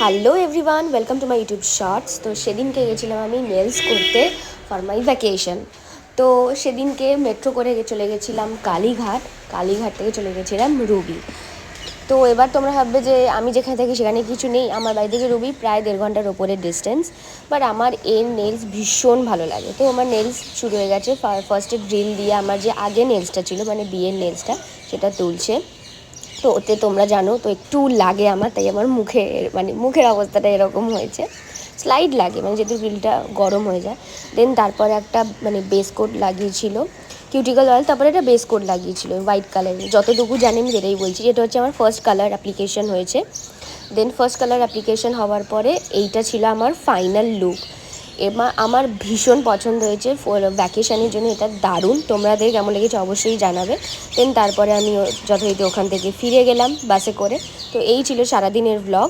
Hello everyone, welcome to my YouTube shorts. তো সেদিনকে গেছিলাম আমি নেলস করতে ফর মাই ভ্যাকেশন। তো সেদিনকে মেট্রো করে চলে গেছিলাম কালীঘাট। কালীঘাট থেকে চলে গেছিলাম রুবি। তো এবার তোমরা ভাববে যে আমি যেখানে থাকি সেখানে কিছু নেই। আমার বাড়ি থেকে রুবি প্রায় 1.5 ঘন্টার ওপরের ডিস্টেন্স, বাট আমার এর নেলস ভীষণ ভালো লাগে। তো আমার নেলস শুরু হয়ে গেছে। ফার্স্টে ড্রিল দিয়ে আমার যে আগে নেলসটা ছিল, মানে বিয়ের নেলসটা, সেটা তুলছে। তো ওতে তোমরা জানো তো একটু লাগে আমার, তাই আমার মুখের অবস্থাটা এরকম হয়েছে। স্লাইড লাগে, মানে যেহেতু গ্রিলটা গরম হয়ে যায়। দেন তারপরে একটা বেস কোট লাগিয়েছিল কিউটিকল অয়েল, তারপরে একটা বেস কোট লাগিয়েছিল হোয়াইট কালারের। যতটুকু জানি আমি যেটাই বলছি, যেটা হচ্ছে আমার ফার্স্ট কালার অ্যাপ্লিকেশন হয়েছে। দেন ফার্স্ট কালার অ্যাপ্লিকেশন হওয়ার পরে এইটা ছিল আমার ফাইনাল লুক। আমার ভীষণ পছন্দ হয়েছে ভ্যাকেশনের জন্য, এটা দারুণ। তোমাদের কেমন লেগেছে অবশ্যই জানাবে। দেন তারপরে আমি যথারীতি ওখান থেকে ফিরে গেলাম বাসে করে। তো এই ছিল সারাদিনের ব্লগ।